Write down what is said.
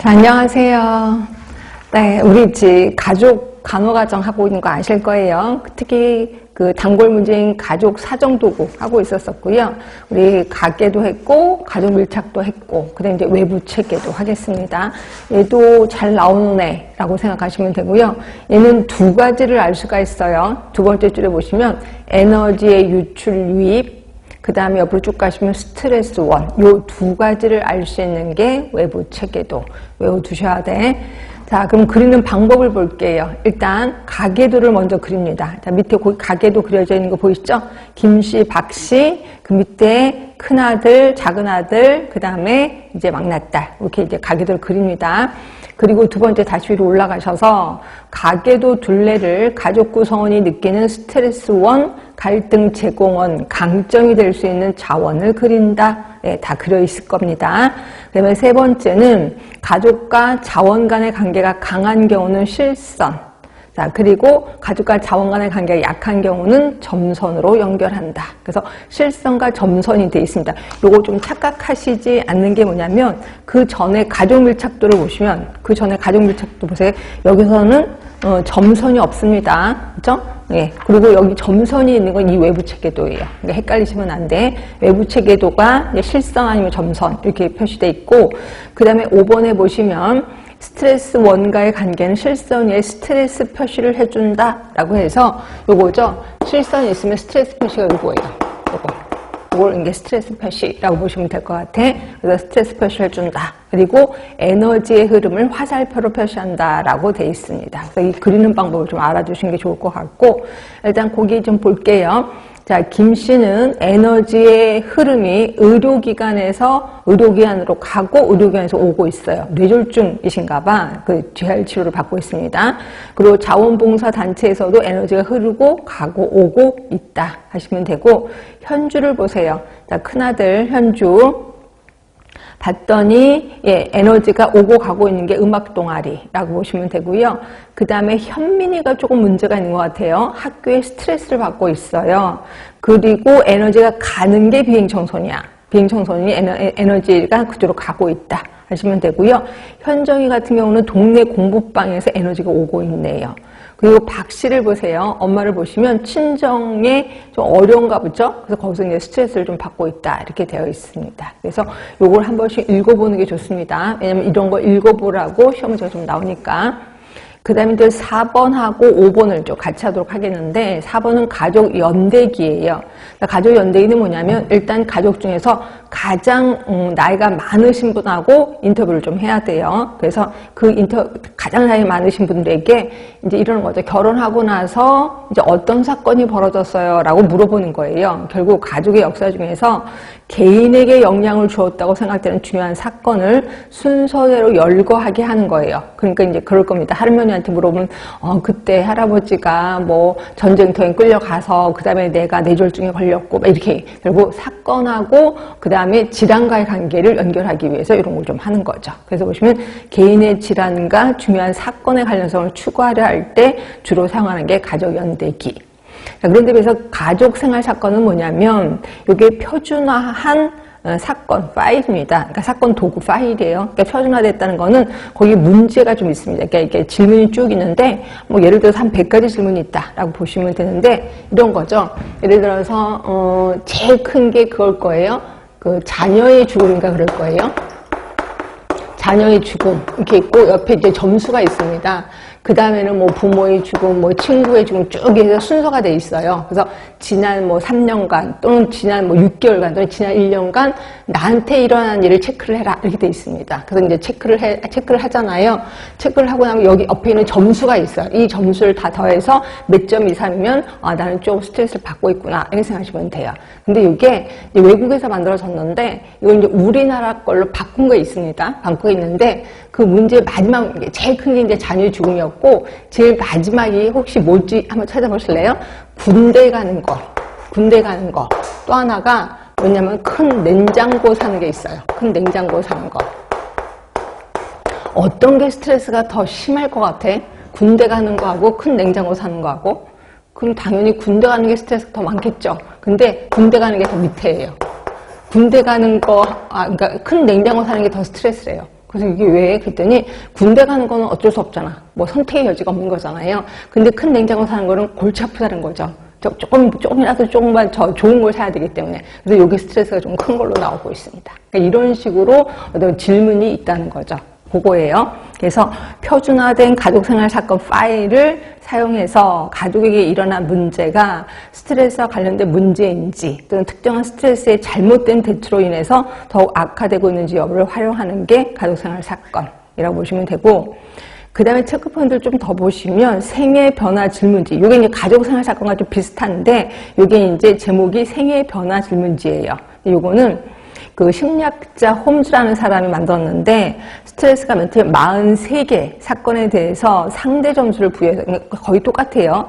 안녕하세요. 네, 우리 가족 간호가정 하고 있는 거 아실 거예요. 특히 그 단골 문제인 가족 사정도구 하고 있었었고요. 우리 가계도 했고, 가족 밀착도 했고, 그다음에 이제 외부 체계도 하겠습니다. 얘도 잘 나오는 애라고 생각하시면 되고요. 얘는 두 가지를 알 수가 있어요. 두 번째 줄에 보시면 에너지의 유출 유입, 그 다음에 옆으로 쭉 가시면 스트레스 원, 요 두 가지를 알 수 있는 게 외부 체계도 외워두셔야 돼. 자, 그럼 그리는 방법을 볼게요. 일단 가계도를 먼저 그립니다. 자, 밑에 가계도 그려져 있는 거 보이시죠? 김씨, 박씨, 그 밑에 큰아들, 작은아들, 그 다음에 이제 막내딸, 이렇게 이제 가계도를 그립니다. 그리고 두 번째 다시 위로 올라가셔서 가계도 둘레를 가족 구성원이 느끼는 스트레스 원, 갈등 제공원, 강점이 될 수 있는 자원을 그린다. 네, 다 그려 있을 겁니다. 그 다음에 세 번째는 가족과 자원 간의 관계가 강한 경우는 실선. 자, 그리고 가족과 자원 간의 관계가 약한 경우는 점선으로 연결한다. 그래서 실선과 점선이 되어 있습니다. 요거 좀 착각하시지 않는 게 뭐냐면 그 전에 가족 밀착도를 보시면 그 전에 가족 밀착도 보세요. 여기서는 점선이 없습니다. 그렇죠? 예. 그리고 여기 점선이 있는 건 이 외부 체계도예요. 그러니까 헷갈리시면 안 돼. 외부 체계도가 실선 아니면 점선 이렇게 표시되어 있고, 그 다음에 5번에 보시면 스트레스 원과의 관계는 실선 위에 스트레스 표시를 해준다 라고 해서 요거죠. 실선이 있으면 스트레스 표시가 요거예요. 요걸 이게 스트레스 표시라고 보시면 될 것 같아. 그래서 스트레스 표시를 해준다. 그리고 에너지의 흐름을 화살표로 표시한다 라고 되어 있습니다. 그래서 이 그리는 방법을 좀 알아두시는 게 좋을 것 같고, 일단 거기 좀 볼게요. 자, 김 씨는 에너지의 흐름이 의료기관으로 가고 의료기관에서 오고 있어요. 뇌졸중이신가 봐. 그 재활 치료를 받고 있습니다. 그리고 자원봉사단체에서도 에너지가 흐르고 가고 오고 있다 하시면 되고, 현주를 보세요. 자, 큰아들 현주. 봤더니 에너지가 오고 가고 있는 게 음악 동아리라고 보시면 되고요. 그 다음에 현민이가 조금 문제가 있는 것 같아요. 학교에 스트레스를 받고 있어요. 그리고 에너지가 가는 게 비행청소년이야. 비행청소년이 에너지가 그쪽으로 가고 있다 하시면 되고요. 현정이 같은 경우는 동네 공부방에서 에너지가 오고 있네요. 그리고 박 씨를 보세요. 엄마를 보시면 친정에 좀 어려운가 보죠? 그래서 거기서 이제 스트레스를 좀 받고 있다. 이렇게 되어 있습니다. 그래서 요걸 한 번씩 읽어보는 게 좋습니다. 왜냐면 이런 거 읽어보라고 시험 문제가 좀 나오니까. 그 다음에 이제 4번하고 5번을 좀 같이 하도록 하겠는데, 4번은 가족 연대기예요. 가족 연대기는 뭐냐면 일단 가족 중에서 가장 나이가 많으신 분하고 인터뷰를 좀 해야 돼요. 그래서 가장 나이 많으신 분들에게 이제 이러는 거죠. 결혼하고 나서 이제 어떤 사건이 벌어졌어요? 라고 물어보는 거예요. 결국 가족의 역사 중에서 개인에게 영향을 주었다고 생각되는 중요한 사건을 순서대로 열거하게 하는 거예요. 그러니까 이제 그럴 겁니다. 할머니한테 물어보면, 그때 할아버지가 뭐 전쟁터에 끌려가서 그 다음에 내가 뇌졸중에 걸렸고, 이렇게 결국 사건하고 그 다음에 질환과의 관계를 연결하기 위해서 이런 걸 좀 하는 거죠. 그래서 보시면 개인의 질환과 중요한 사건의 관련성을 추구하려 할 때 주로 사용하는 게 가족 연대기. 자, 그런데 그래서 가족 생활 사건은 뭐냐면 이게 표준화한 사건 파일입니다. 그러니까 사건 도구 파일이에요. 그러니까 표준화됐다는 거는 거기 문제가 좀 있습니다. 그러니까 이렇게 질문이 쭉 있는데 뭐 예를 들어서 한 100가지 질문이 있다라고 보시면 되는데 이런 거죠. 예를 들어서 제일 큰 게 그걸 거예요. 그 자녀의 죽음인가 그럴 거예요. 자녀의 죽음 이렇게 있고 옆에 이제 점수가 있습니다. 그 다음에는 뭐 부모의 죽음, 뭐 친구의 죽음 쭉 해서 순서가 돼 있어요. 그래서 지난 뭐 3년간 또는 지난 뭐 6개월간 또는 지난 1년간 나한테 일어난 일을 체크를 해라 이렇게 돼 있습니다. 그래서 이제 체크를 하잖아요. 체크를 하고 나면 여기 옆에 있는 점수가 있어요. 이 점수를 다 더해서 몇 점 이상이면 나는 조금 스트레스를 받고 있구나 이렇게 생각하시면 돼요. 근데 이게 이제 외국에서 만들어졌는데 이건 이제 우리나라 걸로 바꾼 거 있습니다. 바꾼 거 있는데 그 문제 마지막 제일 큰 게 이제 자녀의 죽음이었고 제일 마지막이 혹시 뭐지 한번 찾아보실래요? 군대 가는 거. 또 하나가 뭐냐면 큰 냉장고 사는 게 있어요. 큰 냉장고 사는 거. 어떤 게 스트레스가 더 심할 것 같아? 군대 가는 거하고 큰 냉장고 사는 거하고? 그럼 당연히 군대 가는 게 스트레스가 더 많겠죠. 근데 군대 가는 게 더 밑에예요. 군대 가는 거, 그러니까 큰 냉장고 사는 게 더 스트레스래요. 그래서 이게 왜? 그랬더니 군대 가는 거는 어쩔 수 없잖아. 뭐 선택의 여지가 없는 거잖아요. 근데 큰 냉장고 사는 거는 골치 아프다는 거죠. 조금이라도 조금만 더 좋은 걸 사야 되기 때문에. 그래서 여기 스트레스가 좀 큰 걸로 나오고 있습니다. 그러니까 이런 식으로 어떤 질문이 있다는 거죠. 그거예요. 그래서 표준화된 가족생활 사건 파일을 사용해서 가족에게 일어난 문제가 스트레스와 관련된 문제인지 또는 특정한 스트레스의 잘못된 대처로 인해서 더욱 악화되고 있는지 여부를 활용하는 게 가족생활 사건이라고 보시면 되고, 그 다음에 체크포인트를 좀 더 보시면 생애 변화 질문지, 이게 이제 가족생활 사건과 좀 비슷한데 이게 이제 제목이 생애 변화 질문지예요. 요거는 그 심리학자 홈즈라는 사람이 만들었는데 스트레스가 멘트 43개 사건에 대해서 상대 점수를 부여해서 거의 똑같아요.